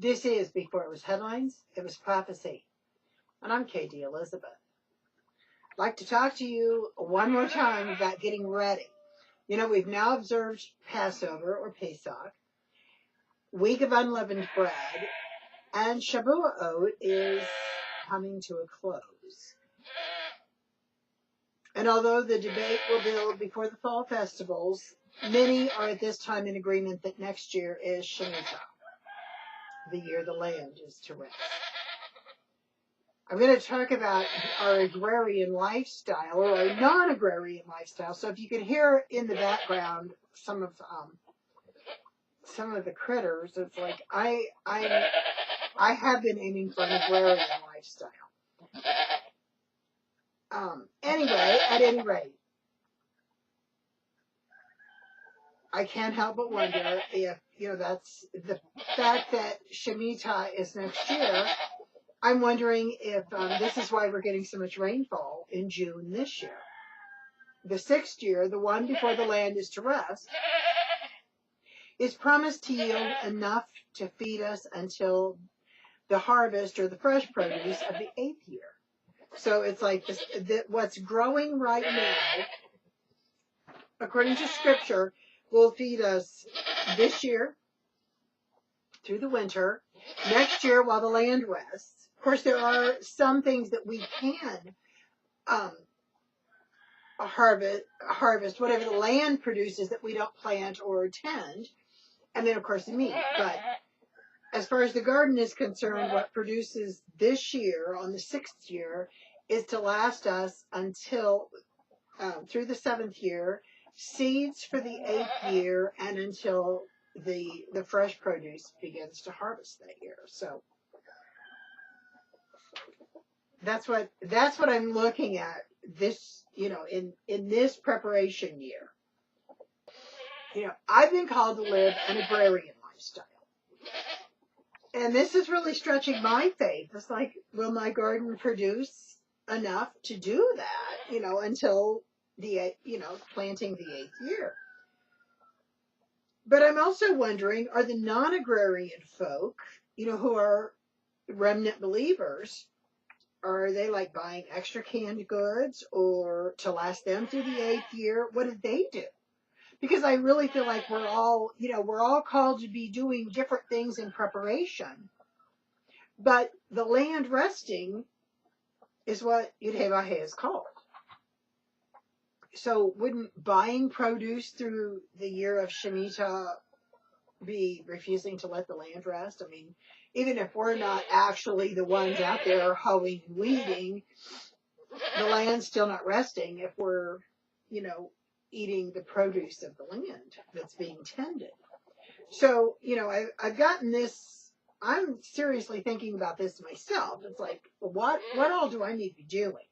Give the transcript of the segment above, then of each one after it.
This is, before it was headlines, it was prophecy. And I'm Katie Elizabeth. I'd like to talk to you one more time about getting ready. You know, we've now observed Passover or Pesach, Week of Unleavened Bread, and Shavuot is coming to a close. And although the debate will build before the fall festivals, many are at this time in agreement that next year is Shemitah, the year the land is to rest. I'm going to talk about our agrarian lifestyle or our non-agrarian lifestyle. So if you can hear in the background some of the critters, it's like I have been aiming for an agrarian lifestyle. Anyway, at any rate, I can't help but wonder if, that's the fact that Shemitah is next year. I'm wondering if this is why we're getting so much rainfall in June this year. The 6th year, the one before the land is to rest, is promised to yield enough to feed us until the harvest or the fresh produce of the 8th year. So it's like what's growing right now, according to Scripture, will feed us this year through the winter, next year while the land rests. Of course, there are some things that we can harvest, whatever the land produces that we don't plant or tend, and then, of course, the meat. But as far as the garden is concerned, what produces this year on the 6th year is to last us until through the 7th year, seeds for the 8th year, and until the fresh produce begins to harvest that year. So that's what I'm looking at this, in this preparation year. I've been called to live an agrarian lifestyle. And this is really stretching my faith. It's like, will my garden produce enough to do that, until the, planting the 8th year? But I'm also wondering, are the non-agrarian folk, who are remnant believers, are they like buying extra canned goods or to last them through the 8th year? What do they do? Because I really feel like we're all called to be doing different things in preparation. But the land resting is what Yud-Heh-Vah-Heh is called. So wouldn't buying produce through the year of Shemitah be refusing to let the land rest? I mean, even if we're not actually the ones out there hoeing and weeding, the land's still not resting if we're, eating the produce of the land that's being tended. So, I've gotten this, I'm seriously thinking about this myself. It's like, what all do I need to be doing?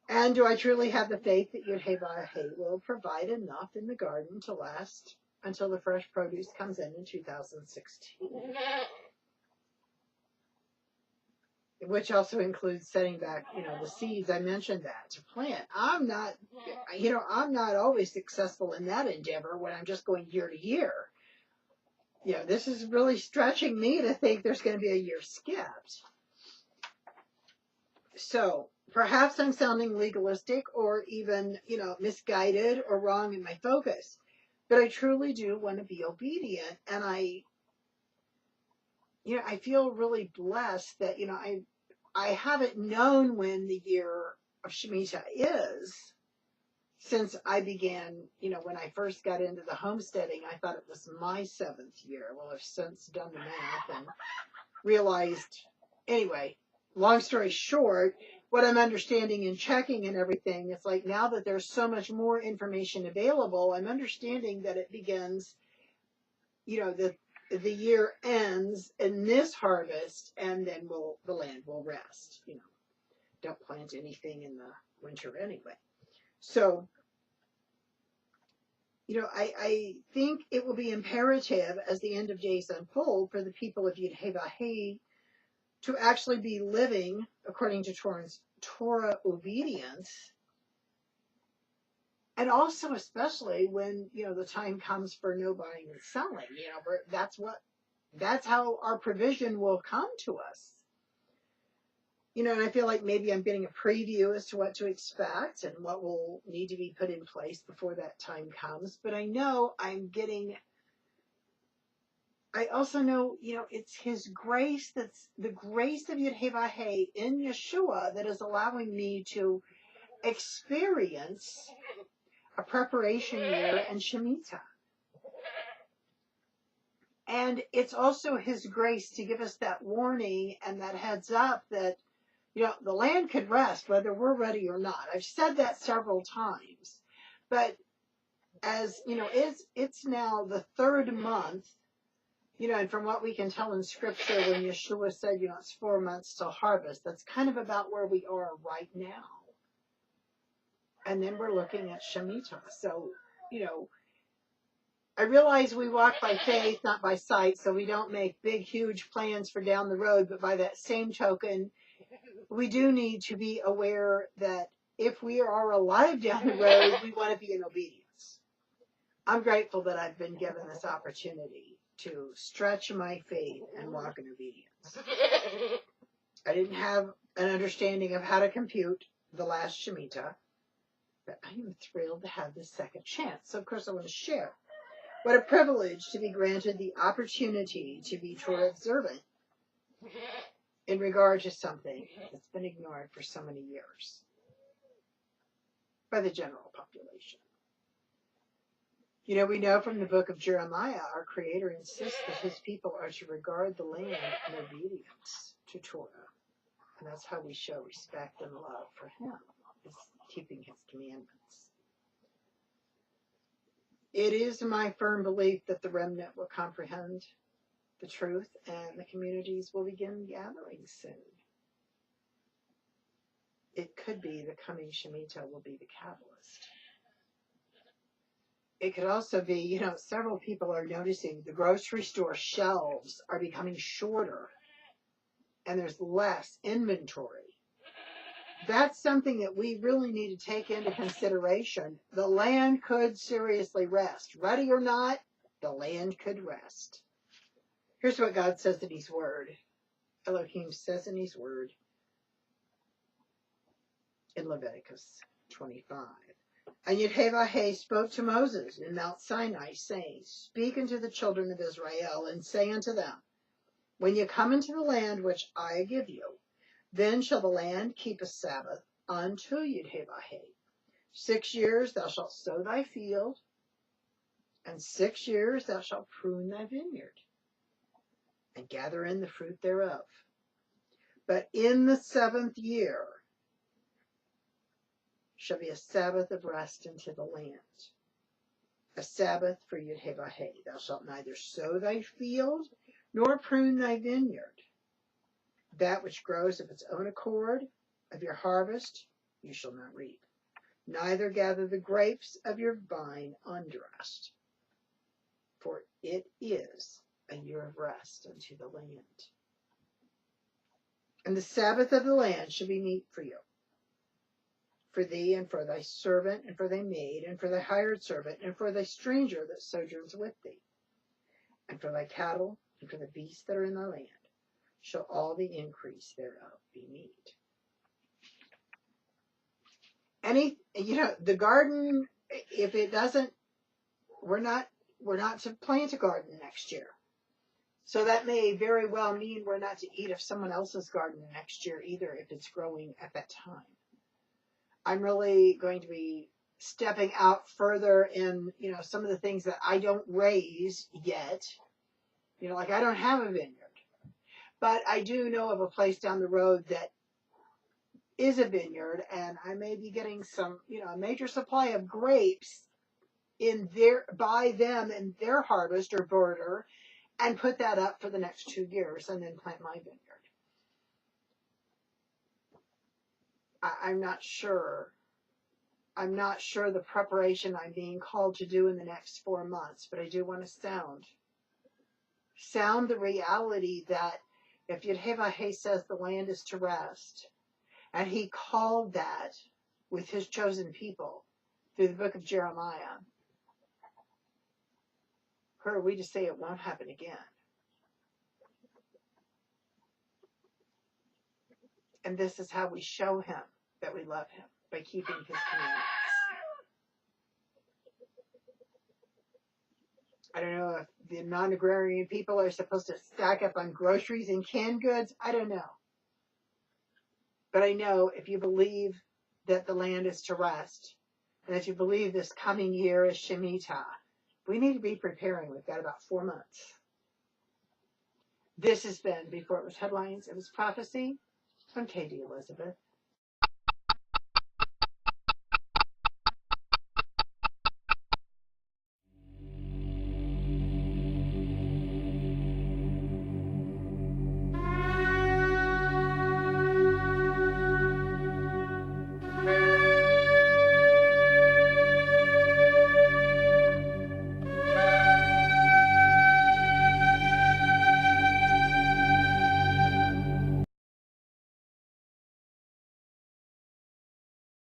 And do I truly have the faith that Yud-Heh-Vah-Heh will provide enough in the garden to last until the fresh produce comes in 2016? Which also includes setting back, the seeds. I mentioned that to plant. I'm not always successful in that endeavor when I'm just going year to year. This is really stretching me to think there's going to be a year skipped. So perhaps I'm sounding legalistic or even, misguided or wrong in my focus, but I truly do want to be obedient. And I feel really blessed that, I haven't known when the year of Shemitah is since I began, when I first got into the homesteading. I thought it was my 7th year. Well, I've since done the math and realized, anyway, long story short, what I'm understanding and checking and everything, it's like now that there's so much more information available, I'm understanding that it begins, the year ends in this harvest, and then the land will rest. Don't plant anything in the winter anyway. So, I think it will be imperative as the end of days unfold for the people of Yud-Heh-Vah-Heh to actually be living according to Torah obedience. And also, especially when, the time comes for no buying and selling, that's how our provision will come to us. You know, and I feel like maybe I'm getting a preview as to what to expect and what will need to be put in place before that time comes. But I know I also know, you know, it's His grace, that's the grace of Yud-Heh-Vah-Heh in Yeshua that is allowing me to experience a preparation year and Shemitah. And it's also His grace to give us that warning and that heads up that, you know, the land could rest whether we're ready or not. I've said that several times. But as, you know, it's now the third month, you know, and from what we can tell in Scripture, when Yeshua said, you know, it's 4 months till harvest, that's kind of about where we are right now. And then we're looking at Shemitah. So, you know, I realize we walk by faith, not by sight, so we don't make big, huge plans for down the road. But by that same token, we do need to be aware that if we are alive down the road, we want to be in obedience. I'm grateful that I've been given this opportunity to stretch my faith and walk in obedience. I didn't have an understanding of how to compute the last Shemitah, but I am thrilled to have this second chance. So, of course, I want to share. What a privilege to be granted the opportunity to be Torah observant in regard to something that's been ignored for so many years by the general population. You know, we know from the book of Jeremiah, our Creator insists that His people are to regard the land in obedience to Torah. And that's how we show respect and love for Him, is keeping His commandments. It is my firm belief that the remnant will comprehend the truth and the communities will begin gathering soon. It could be the coming Shemitah will be the catalyst. It could also be, you know, several people are noticing the grocery store shelves are becoming shorter and there's less inventory. That's something that we really need to take into consideration. The land could seriously rest. Ready or not, the land could rest. Here's what God says in His Word. Elohim says in His Word in Leviticus 25. And Yud-Heh-Vah-Heh spoke to Moses in Mount Sinai, saying, Speak unto the children of Israel, and say unto them, When you come into the land which I give you, then shall the land keep a Sabbath unto Yud-Heh-Vah-Heh. 6 years thou shalt sow thy field, and 6 years thou shalt prune thy vineyard, and gather in the fruit thereof. But in the 7th year shall be a Sabbath of rest unto the land, a Sabbath for Yud-Heh-Vah-Heh. Thou shalt neither sow thy field, nor prune thy vineyard. That which grows of its own accord of your harvest you shall not reap, neither gather the grapes of your vine undressed, for it is a year of rest unto the land. And the Sabbath of the land shall be meat for you, for thee, and for thy servant, and for thy maid, and for thy hired servant, and for thy stranger that sojourns with thee, and for thy cattle, and for the beasts that are in thy land, shall all the increase thereof be meat. The garden, if it doesn't, we're not to plant a garden next year. So that may very well mean we're not to eat of someone else's garden next year either, if it's growing at that time. I'm really going to be stepping out further in, some of the things that I don't raise yet. Like I don't have a vineyard. But I do know of a place down the road that is a vineyard, and I may be getting some, a major supply of grapes by them in their harvest or border, and put that up for the next 2 years and then plant my vineyard. I'm not sure. I'm not sure the preparation I'm being called to do in the next 4 months, but I do want to sound the reality that if Yud-Heh-Vah-Heh says the land is to rest, and he called that with his chosen people through the book of Jeremiah, who are we to say it won't happen again? And this is how we show him that we love him, by keeping his commandments. I don't know if the non-agrarian people are supposed to stack up on groceries and canned goods. I don't know. But I know if you believe that the land is to rest, and if you believe this coming year is Shemitah, we need to be preparing. We've got about 4 months. This has been, before it was headlines, it was prophecy. I'm Katie Elizabeth.